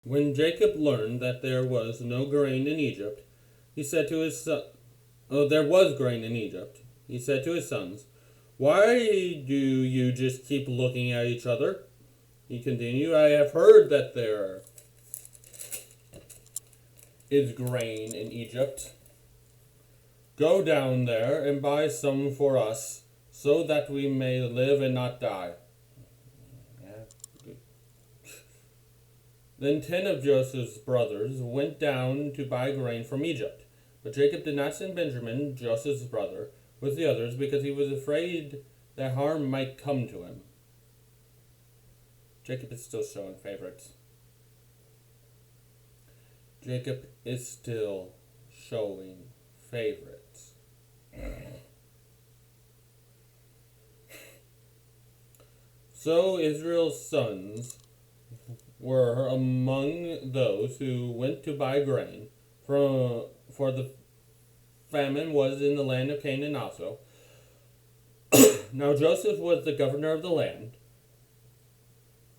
When Jacob learned that there was no grain in Egypt, he said to his son, "Oh, there was grain in Egypt." He said to his sons, "Why do you just keep looking at each other?" He continued, "I have heard that there is grain in Egypt. Go down there and buy some for us, so that we may live and not die." Yeah, good. Then 10 of Joseph's brothers went down to buy grain from Egypt. But Jacob did not send Benjamin, Joseph's brother, with the others because he was afraid that harm might come to him. Jacob is still showing favorites. Jacob is still showing favorites. So Israel's sons were among those who went to buy grain, for the famine was in the land of Canaan also. Now Joseph was the governor of the land.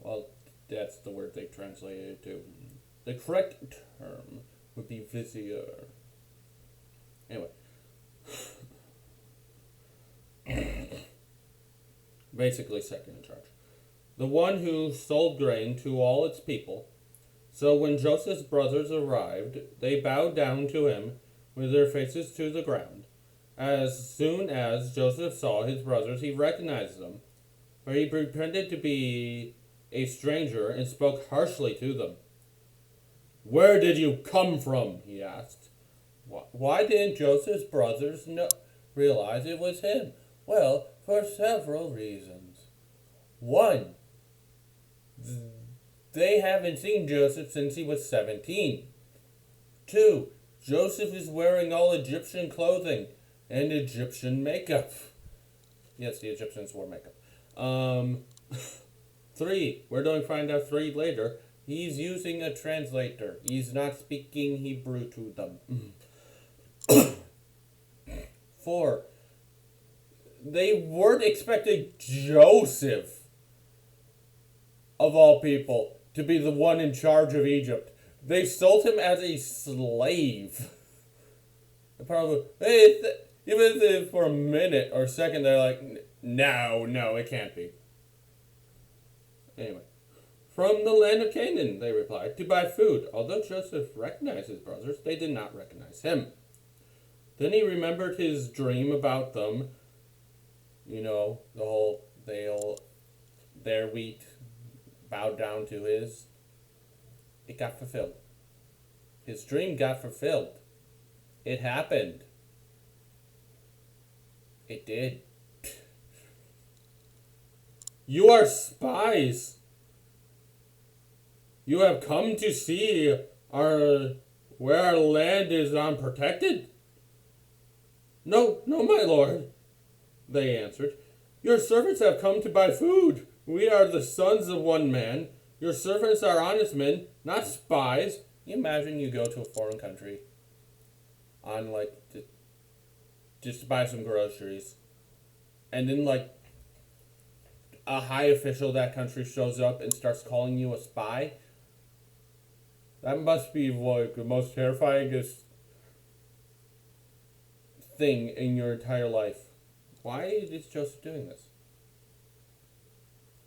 Well, that's the word they translated it to. The correct term would be Vizier. Anyway. Basically second in charge. The one who sold grain to all its people. So when Joseph's brothers arrived, they bowed down to him with their faces to the ground. As soon as Joseph saw his brothers, he recognized them, for he pretended to be a stranger and spoke harshly to them. "Where did you come from?" he asked. Why didn't Joseph's brothers realize it was him? Well, for several reasons. One, they haven't seen Joseph since he was 17. Two, Joseph is wearing all Egyptian clothing and Egyptian makeup. Yes, the Egyptians wore makeup. Three, we're going to find out three later, he's using a translator. He's not speaking Hebrew to them. Four, they weren't expecting Joseph, of all people, to be the one in charge of Egypt. They sold him as a slave. Probably, even if for a minute or second they're like, no, it can't be. Anyway, from the land of Canaan, they replied, to buy food. Although Joseph recognized his brothers, they did not recognize him. Then he remembered his dream about them. You know, the whole, their wheat bowed down to his. It got fulfilled. His dream got fulfilled. It happened. It did. You are spies. You have come to see where our land is unprotected? No, my lord, they answered. Your servants have come to buy food. We are the sons of one man. Your servants are honest men, not spies. You imagine you go to a foreign country on just to buy some groceries, and then a high official of that country shows up and starts calling you a spy. That must be the most terrifying thing in your entire life. Why is Joseph doing this?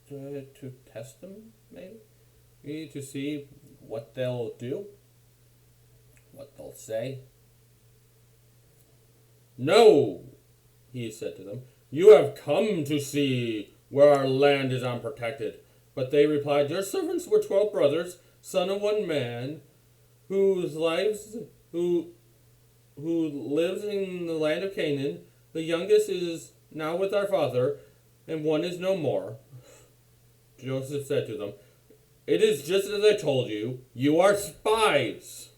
To test them, maybe? To see what they'll do? What they'll say? No, he said to them. You have come to see where our land is unprotected. But they replied, your servants were 12 brothers, son of one man, who lives in the land of Canaan. The youngest is now with our father, and one is no more. Joseph said to them, it is just as I told you, you are spies.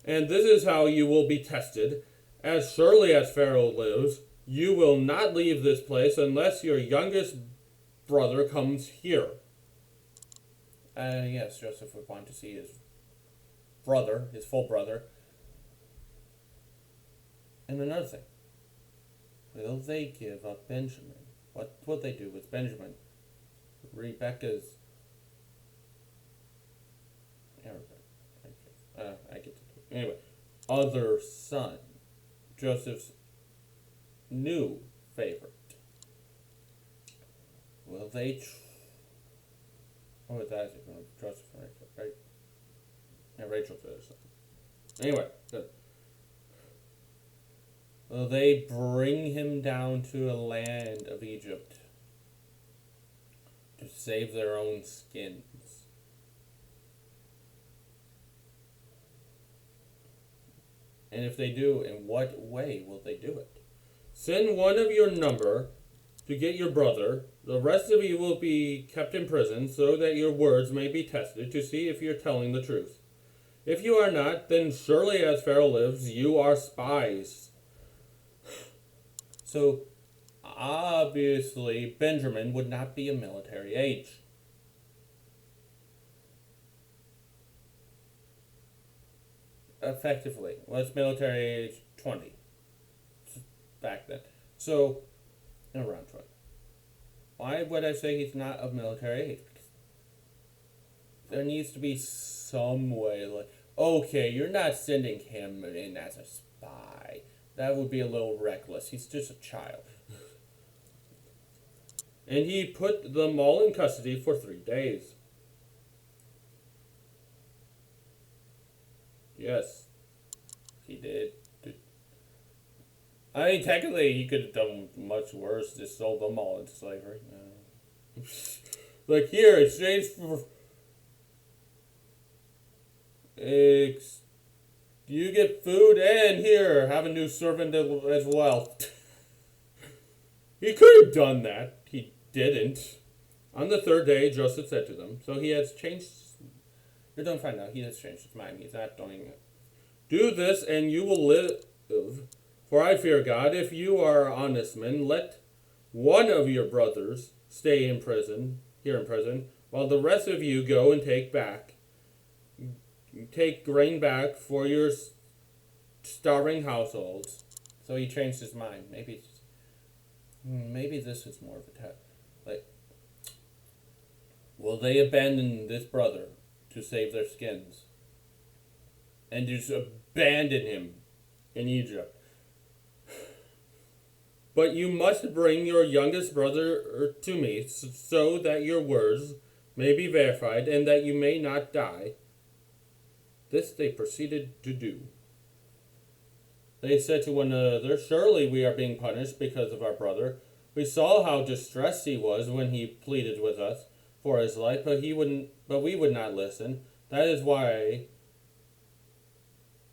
And this is how you will be tested. As surely as Pharaoh lives, you will not leave this place unless your youngest brother comes here. Yes, Joseph would want to see his brother, his full brother. And another thing, will they give up Benjamin? What will they do with Benjamin? Rebecca's Anyway, other son, Joseph's new favorite. Well, oh, it's Isaac, Joseph and Rachel, right? Yeah, Rachel's the other son. Anyway, good. Well, they bring him down to a land of Egypt to save their own skins. And if they do, in what way will they do it? Send one of your number to get your brother. The rest of you will be kept in prison so that your words may be tested to see if you're telling the truth. If you are not, then surely as Pharaoh lives, you are spies. So, obviously, Benjamin would not be a military age. Effectively, was military age 20 back then. So, around 20. Why would I say he's not of military age? Because there needs to be some way, like, okay, you're not sending him in as a spy. That would be a little reckless. He's just a child. And he put them all in custody for 3 days. Yes, he did. I mean, technically, he could have done much worse. Just sold them all into slavery. Like, here, exchange for... You get food, and here, have a new servant as well. He could have done that. He didn't. On the 3rd day, Joseph said to them, so he has changed... You're going to find out. He has changed his mind. He's not doing it. Do this, and you will live. For I fear God. If you are honest men, let one of your brothers stay in prison, here in prison, while the rest of you go and take grain back for your starving households. So he changed his mind. Maybe this is more of a test. Like, will they abandon this brother to save their skins? And just abandon him in Egypt? But you must bring your youngest brother to me, so that your words may be verified, and that you may not die. This they proceeded to do. They said to one another, surely we are being punished because of our brother. We saw how distressed he was when he pleaded with us for his life, but we would not listen. That is why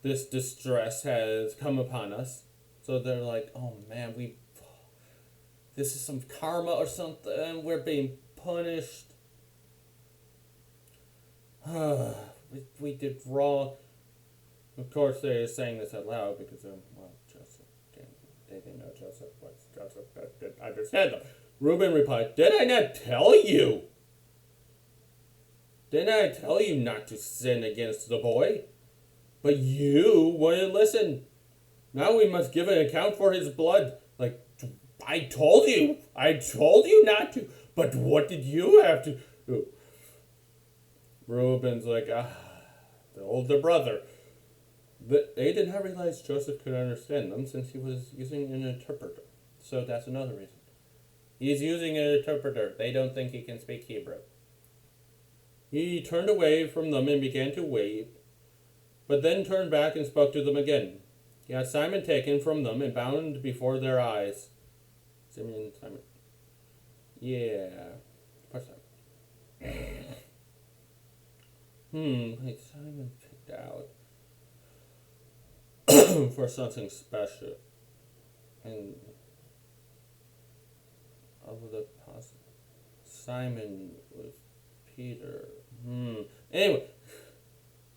this distress has come upon us. So they're like, oh man, this is some karma or something. We're being punished. We did wrong. Of course, they're saying this out loud because, Joseph, they didn't know Joseph was. Joseph didn't understand them. Reuben replied, did I not tell you? Didn't I tell you not to sin against the boy? But you wouldn't listen. Now we must give an account for his blood. Like, I told you not to. But what did you have to do? Reuben's like, the older brother. They did not realize Joseph could understand them since he was using an interpreter. So that's another reason. He's using an interpreter. They don't think he can speak Hebrew. He turned away from them and began to weep, but then turned back and spoke to them again. He had Simon taken from them and bound before their eyes. Simon. Yeah. What's that? Like Simon picked out for something special. And of the possible, Simon was Peter. Anyway,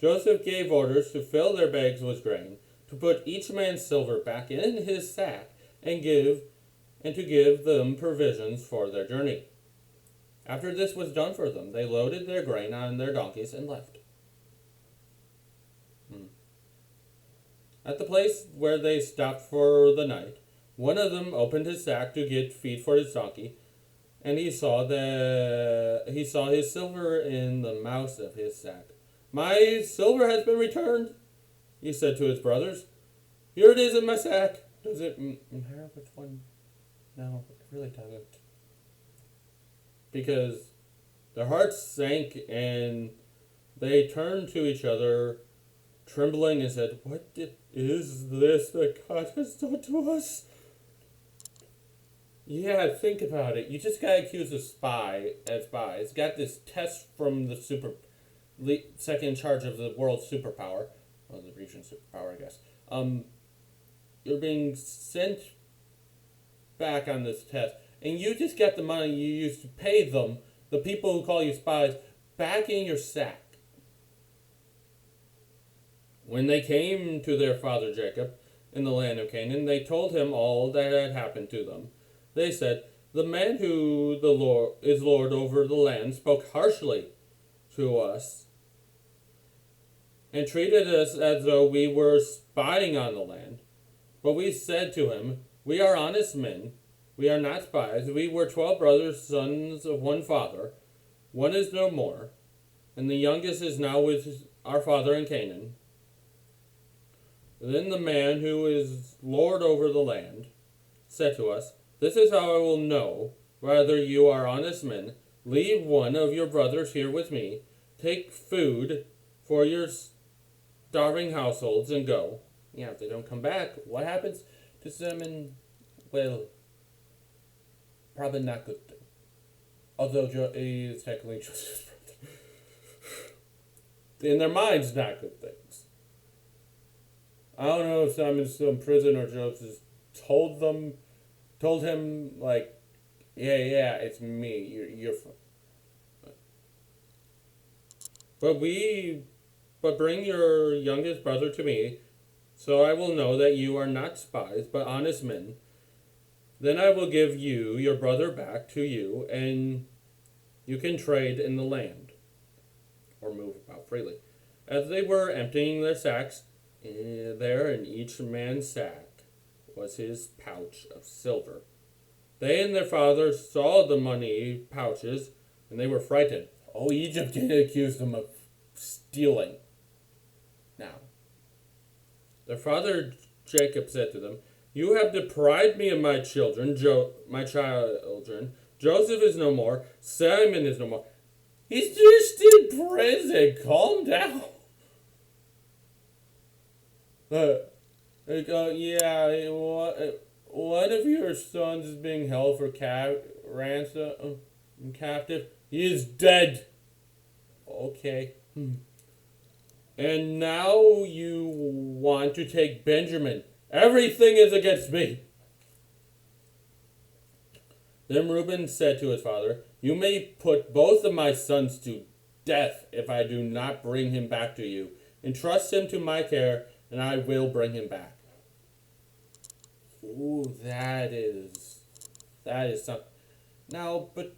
Joseph gave orders to fill their bags with grain, to put each man's silver back in his sack, and to give them provisions for their journey. After this was done for them, they loaded their grain on their donkeys and left. At the place where they stopped for the night, one of them opened his sack to get feed for his donkey, and he saw his silver in the mouth of his sack. My silver has been returned, he said to his brothers. Here it is in my sack. Does it matter which one? No, it really doesn't. Because their hearts sank and they turned to each other, trembling, and said, is this that God has done to us? Yeah, think about it. You just got accused of spies. Got this test from the second in charge of the world's superpower. Well, the region superpower, I guess. You're being sent back on this test, and you just got the money you used to pay them, the people who call you spies, back in your sack. When they came to their father Jacob in the land of Canaan, they told him all that had happened to them. They said, the man who is Lord over the land spoke harshly to us and treated us as though we were spying on the land. But we said to him, we are honest men. We are not spies. We were 12 brothers, sons of one father. One is no more, and the youngest is now with our father in Canaan. Then the man who is Lord over the land said to us, this is how I will know whether you are honest men. Leave one of your brothers here with me. Take food for your starving households and go. Yeah, if they don't come back, what happens to them? Well, probably not good thing. Although he is technically Joseph's brother. In their minds, not good things. I don't know if Simon's still in prison or Joseph told him, like, yeah, it's me, you're fine. But bring your youngest brother to me, so I will know that you are not spies, but honest men. Then I will give you your brother back to you, and you can trade in the land, or move about freely. As they were emptying their sacks, there in each man's sack was his pouch of silver. They and their father saw the money pouches, and they were frightened. Oh, Egypt accused them of stealing. Now, their father Jacob said to them, you have deprived me of my children, Joseph is no more, Simon is no more. He's just in prison. Calm down. One of your sons is being held for ransom, captive. He is dead. Okay. And now you want to take Benjamin. Everything is against me. Then Reuben said to his father, you may put both of my sons to death if I do not bring him back to you. Entrust him to my care, and I will bring him back. Ooh, that is something. Now, but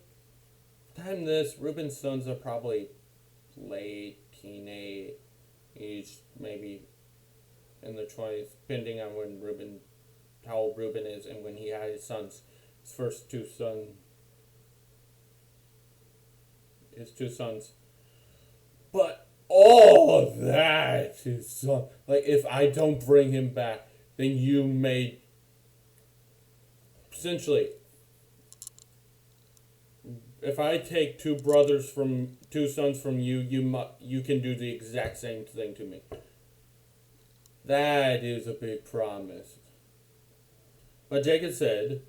time this, Reuben's sons are probably late teenage, maybe in their 20s, depending on how old Reuben is and when he had his sons, his two sons. But all that is like, if I don't bring him back, then you may essentially, if I take two sons from you, you can do the exact same thing to me. That is a big promise. But Jacob said,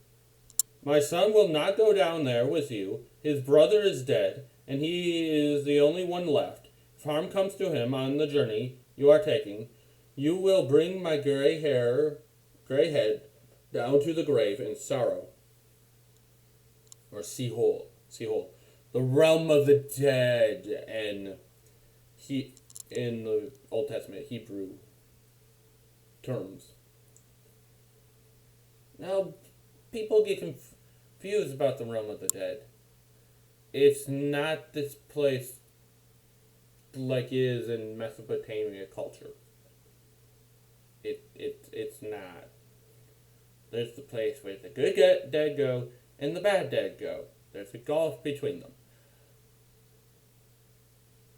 my son will not go down there with you. His brother is dead, and he is the only one left. If harm comes to him on the journey you are taking, you will bring my gray head down to the grave in sorrow. Or Sheol, the realm of the dead, and in the Old Testament Hebrew terms. Now, people get confused about the realm of the dead. It's not this place like it is in Mesopotamia culture. It's not. There's the place where the good dead go and the bad dead go. There's a gulf between them.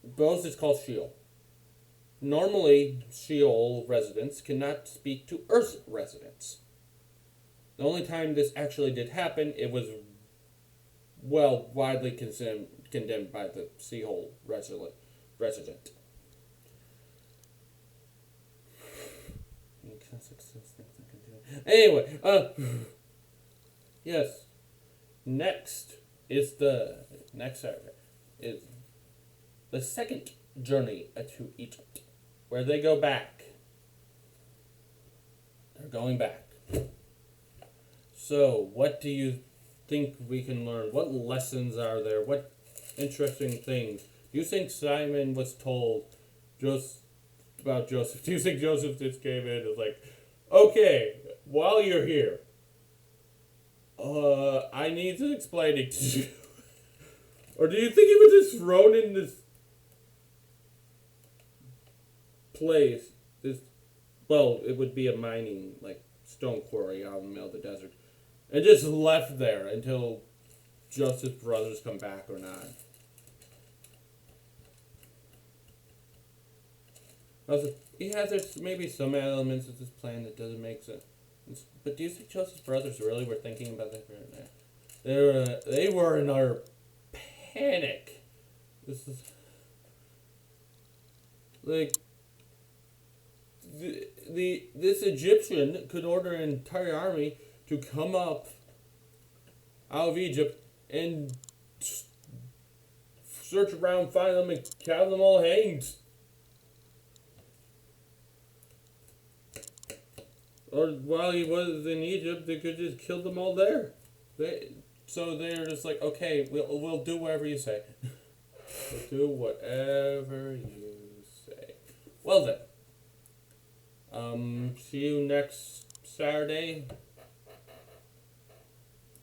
Both is called Sheol. Normally, Sheol residents cannot speak to Earth residents. The only time this actually did happen, it was, well, widely condemned by the Sheol resident. Anyway, yes. Next is the next Saturday is the second journey to Egypt, where they go back. They're going back. So, what do you think we can learn? What lessons are there? What interesting things? Do you think Simon was told about Joseph? Do you think Joseph just came in and was like, okay, while you're here, I need to explain it to you? Or do you think he was just thrown in this place? Well, it would be a mining, like, stone quarry out in the middle of the desert. And just left there until Joseph's brothers come back or not. Also, yeah, there's maybe some elements of this plan that doesn't make sense. But do you think Joseph's brothers really were thinking about that? They were in utter panic. This is like this Egyptian could order an entire army to come up out of Egypt and search around, find them, and have them all hanged. Or while he was in Egypt, they could just kill them all there. So they're just like, okay, we'll do whatever you say. We'll do whatever you say. Well then, see you next Saturday.